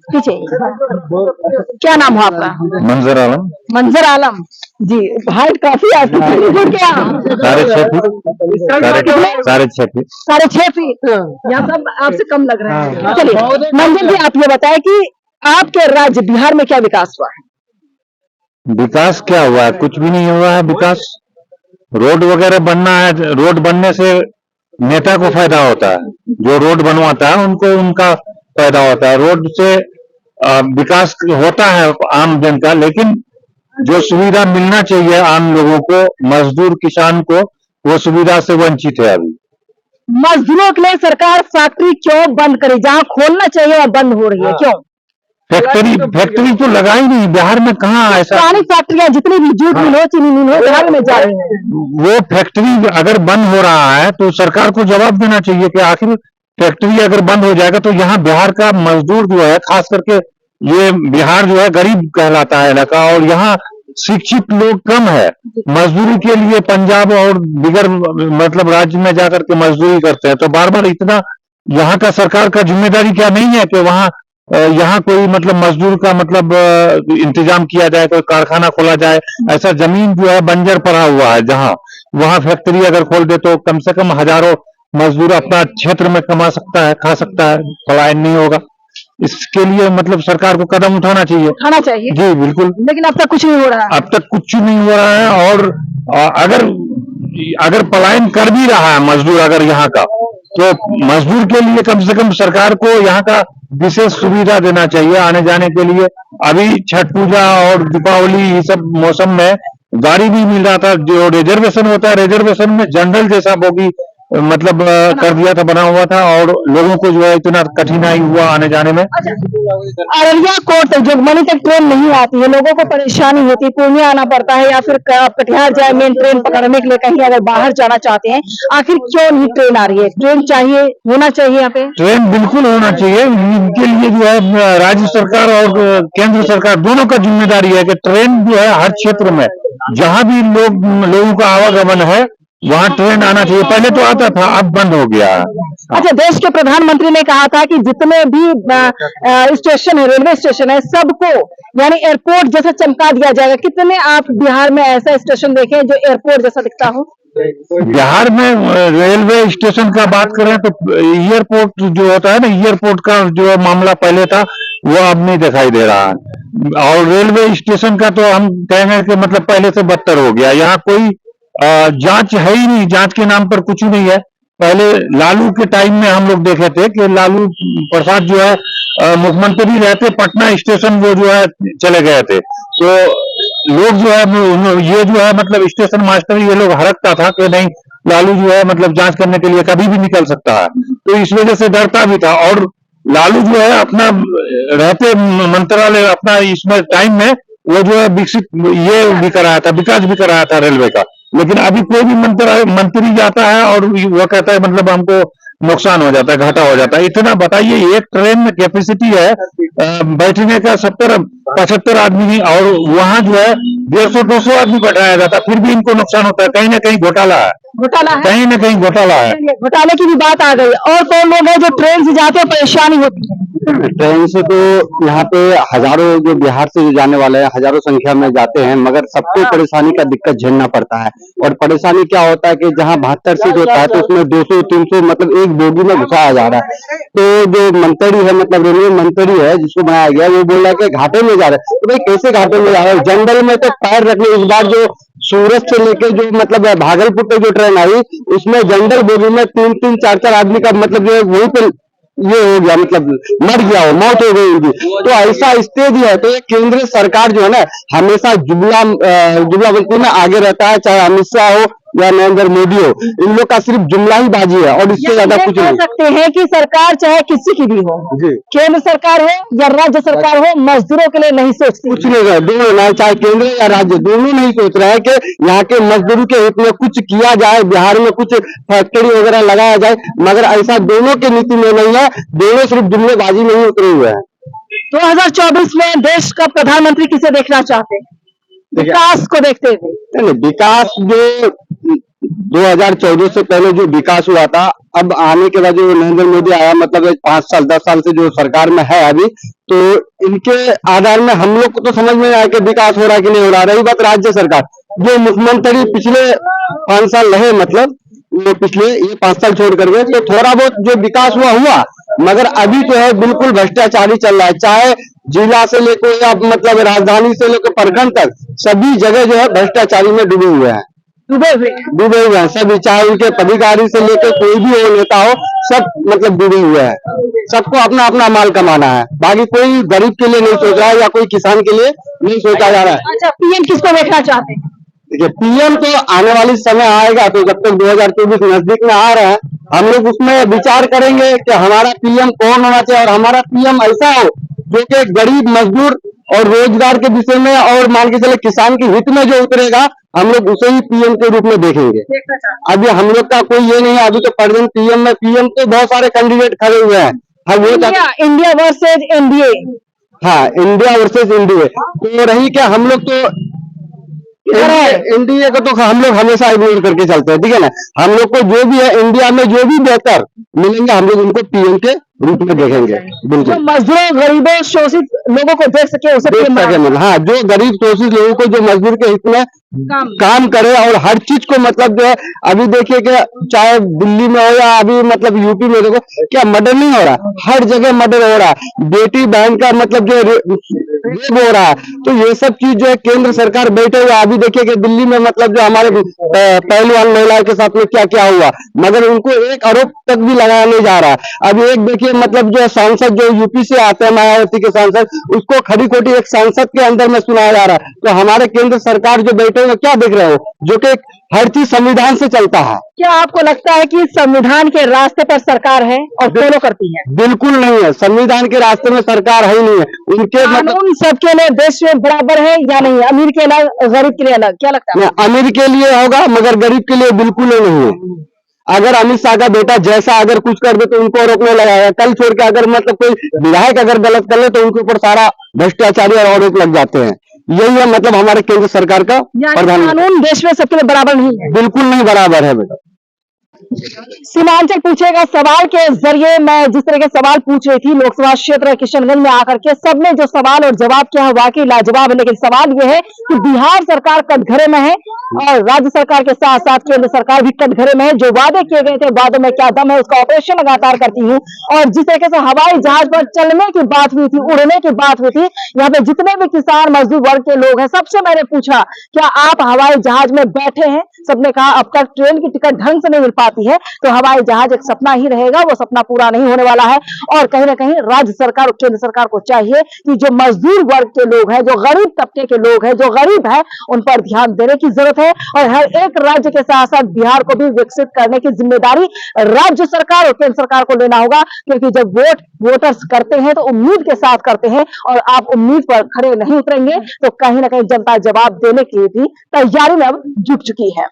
पीछे। क्या नाम हो आपका? मंजर आलम। मंजर आलम जी, हाइट काफी आपकी क्या? 6.5 फीट। 6.5 फीट। यहाँ सब आपसे कम लग रहा है। चलिए मंजर जी, आप ये बताएं कि आपके राज्य बिहार में क्या विकास हुआ है? विकास क्या हुआ है? कुछ भी नहीं हुआ है विकास। रोड वगैरह बनना है, रोड बनने से नेता को फायदा होता है, जो रोड बनवाता है उनको उनका फायदा होता है। रोड से विकास होता है आम जन का, लेकिन जो सुविधा मिलना चाहिए आम लोगों को, मजदूर किसान को, वो सुविधा से वंचित है। अभी मजदूरों के लिए सरकार फैक्ट्री क्यों बंद करी? जहाँ खोलना चाहिए वह बंद हो रही है, क्यों? फैक्ट्री तो लगा ही नहीं बिहार में। कहाँ ऐसा? पुरानी फैक्ट्रियां जितनी भी जूट मिल हो, चीनी मिल हो, बिहार में जा रही है। वो फैक्ट्री अगर बंद हो रहा है तो सरकार को जवाब देना चाहिए कि आखिर फैक्ट्री अगर बंद हो जाएगा तो यहाँ बिहार का मजदूर जो है, खास करके ये बिहार जो है गरीब कहलाता है इलाका, और यहाँ शिक्षित लोग कम है। मजदूरी के लिए पंजाब और दीगर मतलब राज्य में जाकर के मजदूरी करते हैं, तो बार बार इतना यहाँ का सरकार का जिम्मेदारी क्या नहीं है कि वहाँ यहाँ कोई मतलब मजदूर का मतलब इंतजाम किया जाए, कोई कारखाना खोला जाए। ऐसा जमीन जो है बंजर पड़ा हुआ है, जहाँ वहाँ फैक्ट्री अगर खोल दे तो कम से कम हजारों मजदूर अपना क्षेत्र में कमा सकता है, खा सकता है, पलायन नहीं होगा। इसके लिए मतलब सरकार को कदम उठाना चाहिए। जी बिल्कुल। लेकिन अब तक कुछ नहीं हो रहा है। अब तक कुछ नहीं हो रहा है। और अगर पलायन कर भी रहा है मजदूर अगर यहाँ का, तो मजदूर के लिए कम से कम सरकार को यहाँ का विशेष सुविधा देना चाहिए आने जाने के लिए। अभी छठ पूजा और दीपावली ये सब मौसम में गाड़ी भी मिल रहा था। जो रिजर्वेशन होता है, रिजर्वेशन में जनरल जैसा बोगी मतलब कर दिया था, बना हुआ था, और लोगों को जो है इतना कठिनाई हुआ आने जाने में। अररिया कोर्ट जो मनी तक ट्रेन नहीं आती है, लोगों को परेशानी होती है, पूर्णिया आना पड़ता है या फिर कटिहार जाए मेन ट्रेन पकड़ने के लिए, कहीं अगर बाहर जाना चाहते हैं, आखिर क्यों नहीं ट्रेन आ रही है? ट्रेन चाहिए, होना चाहिए यहाँ पे। ट्रेन बिल्कुल होना चाहिए। इनके लिए जो है राज्य सरकार और केंद्र सरकार दोनों का जिम्मेदारी है कि ट्रेन जो है हर क्षेत्र में जहाँ भी लोगों का आवागमन है वहाँ ट्रेन आना चाहिए। पहले तो आता था, अब बंद हो गया। अच्छा, देश के प्रधानमंत्री ने कहा था कि जितने भी स्टेशन है, रेलवे स्टेशन है, सबको यानी एयरपोर्ट जैसा चमका दिया जाएगा। कितने आप बिहार में ऐसा स्टेशन देखे जो एयरपोर्ट जैसा दिखता हो? बिहार में रेलवे स्टेशन का बात करें तो एयरपोर्ट जो होता है ना, एयरपोर्ट का जो मामला पहले था वो अब नहीं दिखाई दे रहा है। और रेलवे स्टेशन का तो हम कहेंगे कि मतलब पहले से बदतर हो गया। यहाँ कोई जांच है ही नहीं, जांच के नाम पर कुछ नहीं है। पहले लालू के टाइम में हम लोग देखे थे कि लालू प्रसाद जो है मुख्यमंत्री रहते, पटना स्टेशन वो जो है चले गए थे, तो लोग जो है ये जो है मतलब स्टेशन मास्टर ये लोग हरकता था कि नहीं लालू जो है मतलब जांच करने के लिए कभी भी निकल सकता है, तो इस वजह से डरता भी था। और लालू जो है अपना रहते मंत्रालय अपना इसमें टाइम में वो जो है विकसित ये भी कराया था, विकास भी कराया था रेलवे का। लेकिन अभी कोई भी मंत्री जाता है और वो कहता है मतलब हमको नुकसान हो जाता है, घाटा हो जाता है। इतना बताइए, एक ट्रेन में कैपेसिटी है बैठने का 70-75 आदमी, और वहाँ जो है 150-200 आदमी बैठाया जाता है, फिर भी इनको नुकसान होता है। कहीं ना कहीं घोटाला है, कहीं ना कहीं घोटाला है। घोटाले की भी बात आ गई। और कौन लोग हैं जो ट्रेन से जाते हैं परेशानी होती है? ट्रेन से तो यहाँ पे हजारों जो बिहार से जो जाने वाले हैं हजारों संख्या में जाते हैं, मगर सबको परेशानी का दिक्कत झेलना पड़ता है। और परेशानी क्या होता है कि जहाँ 72 सीट होता है तो उसमें 200-300 मतलब एक बोगी में घुसाया जा रहा है। तो जो मंत्री है मतलब रेलवे मंत्री है जिसको बनाया गया, वो बोल रहा है कि घाटे में जा रहे हैं। तो भाई कैसे घाटे में जा रहे हैं? जनरल में तो पैर रखने, इस बार जो सूरत से लेके जो मतलब भागलपुर तक जो ट्रेन आई उसमें जनरल बोगी में 3-3, 4-4 आदमी का मतलब जो वहीं पे ये हो गया, मतलब मर गया हो, मौत हो गई उनकी। तो ऐसा स्टेज है। तो ये केंद्र सरकार जो है ना हमेशा जुमला बंदी में आगे रहता है, चाहे अमित शाह हो या नरेंद्र मोदी हो, इन लोग का सिर्फ जुमला ही बाजी है और इससे ज्यादा कुछ नहीं। सकते हैं कि सरकार चाहे किसी की भी हो, केंद्र सरकार हो या राज्य सरकार हो, मजदूरों के लिए नहीं सोचती। कुछ नहीं है, दोनों ना, चाहे केंद्र या राज्य, दोनों नहीं सोच रहे हैं कि यहाँ के मजदूरों के हित में कुछ किया जाए, बिहार में कुछ फैक्ट्री वगैरह लगाया जाए, मगर ऐसा दोनों की नीति में नहीं है। दोनों सिर्फ जुमलेबाजी में ही उतरे हुए हैं। 2024 में देश का प्रधानमंत्री किसे देखना चाहते हैं? विकास को देखते हुए? विकास जो 2014 से पहले जो विकास हुआ था अब आने के बाद जो नरेंद्र मोदी आया, मतलब 5 साल 10 साल से जो सरकार में है अभी, तो इनके आधार में हम लोग को तो समझ में आया कि विकास हो रहा है कि नहीं हो रहा। रही बात राज्य सरकार, जो मुख्यमंत्री पिछले 5 साल रहे, मतलब वो पिछले ये 5 साल छोड़ कर गए, तो थोड़ा बहुत जो विकास हुआ, मगर अभी जो है बिल्कुल भ्रष्टाचारी चल रहा है। चाहे जिला से लेकर या मतलब राजधानी से लेकर प्रखंड तक, सभी जगह जो है भ्रष्टाचारी में डूबे हुए हैं। डूबे हुए हैं सभी, चाहे उनके पदाधिकारी से लेकर कोई भी हो, नेता हो, सब मतलब डूबे हुए हैं। सबको अपना अपना माल कमाना है, बाकी कोई गरीब के लिए नहीं सोच रहा है या कोई किसान के लिए नहीं सोचा जा रहा है। अच्छा, पीएम किसको देखना चाहते हैं? देखिए, पीएम तो आने वाली समय आएगा, तो जब तक 2024 नजदीक में आ रहा है, हम लोग उसमें विचार करेंगे कि हमारा पीएम कौन होना चाहिए, और हमारा पीएम ऐसा हो जो कि गरीब, मजदूर और रोजगार के विषय में, और मान के चले किसान के हित में जो उतरेगा, हम लोग उसे ही पीएम के रूप में देखेंगे। अभी हम लोग का कोई ये नहीं है, अभी तो प्रेजेंट पीएम तो बहुत सारे कैंडिडेट खड़े हुए हैं। हम वो इंडिया वर्सेज एनडीए। हाँ, इंडिया वर्सेस एनडीए, तो रही क्या, हम लोग तो एनडीए को तो हम लोग हमेशा इग्नोर करके चलते हैं, ठीक है ना। हम लोग को जो भी है इंडिया में जो भी बेहतर मिलेंगे, हम लोग उनको पीएम के रूप में देखेंगे। बिल्कुल, जो मजदूरों, गरीबों, शोषित लोगों को देख सके उसे देख सके। हाँ, जो गरीब शोषित लोगों को, जो मजदूर के हित में काम करे, और हर चीज को मतलब जो है, अभी देखिए कि चाहे दिल्ली में हो या अभी मतलब यूपी में, देखो क्या मर्डर नहीं हो रहा, हर जगह मर्डर हो रहा है, बेटी बहन का मतलब जो रेप हो रहा है। तो ये सब चीज जो है केंद्र सरकार बैठे हुए, अभी देखिए कि दिल्ली में मतलब जो हमारे पहलवान महिलाओं के साथ में क्या क्या हुआ, मगर उनको एक आरोप तक भी लगाया नहीं जा रहा। अभी एक देखिए मतलब जो सांसद जो यूपी से आते हैं, मायावती के सांसद, उसको खड़ी खोटी एक सांसद के अंदर में सुनाया जा रहा है। तो हमारे केंद्र सरकार जो बैठे हुए क्या देख रहे हो, जो कि हर चीज संविधान से चलता है। क्या आपको लगता है कि संविधान के रास्ते पर सरकार है और फॉलो करती है? बिल्कुल नहीं है, संविधान के रास्ते में सरकार है ही नहीं है। उनके कानून सबके लिए देश में बराबर है या नहीं? अमीर के अलग, गरीब के लिए अलग, क्या लगता है? अमीर के लिए होगा, मगर गरीब के लिए बिल्कुल ही नहीं है। अगर अमित शाह का बेटा जैसा अगर कुछ कर दे तो उनको रोकने लगाएगा, कल छोड़ के अगर मतलब कोई विधायक अगर गलत कर ले तो उनके ऊपर सारा भ्रष्टाचारी और आरोप लग जाते हैं। यही है मतलब हमारे केंद्र सरकार का प्रधान। कानून देश में सबके लिए बराबर नहीं है? बिल्कुल नहीं बराबर है बेटा। सीमांचल पूछेगा सवाल के जरिए मैं जिस तरह के सवाल पूछ रही थी लोकसभा क्षेत्र किशनगंज में आकर के, सबने जो सवाल और जवाब किया है वाकई लाजवाब है। लेकिन सवाल यह है कि बिहार सरकार कटघरे में है और राज्य सरकार के साथ साथ केंद्र सरकार भी कटघरे में है। जो वादे किए गए थे, वादों में क्या दम है, उसका ऑपरेशन लगातार करती हूँ। और जिस तरीके से हवाई जहाज पर चलने की बात हुई थी, उड़ने की बात हुई थी, यहाँ पे जितने भी किसान मजदूर वर्ग के लोग हैं, सबसे मैंने पूछा क्या आप हवाई जहाज में बैठे हैं? सबने कहा अब तक ट्रेन की टिकट ढंग से नहीं मिल पाती है, तो हवाई जहाज एक सपना ही रहेगा, वो सपना पूरा नहीं होने वाला है। और कहीं ना कहीं राज्य सरकार और केंद्र सरकार को चाहिए कि जो मजदूर वर्ग के लोग हैं, जो गरीब तबके के लोग हैं, जो गरीब है, उन पर ध्यान देने की जरूरत है। और हर एक राज्य के साथ साथ बिहार को भी विकसित करने की जिम्मेदारी राज्य सरकार और केंद्र सरकार को लेना होगा, क्योंकि जब वोटर्स करते हैं तो उम्मीद के साथ करते हैं, और आप उम्मीद पर खड़े नहीं उतरेंगे तो कहीं ना कहीं जनता जवाब देने के लिए भी तैयारी में अब जुट चुकी है।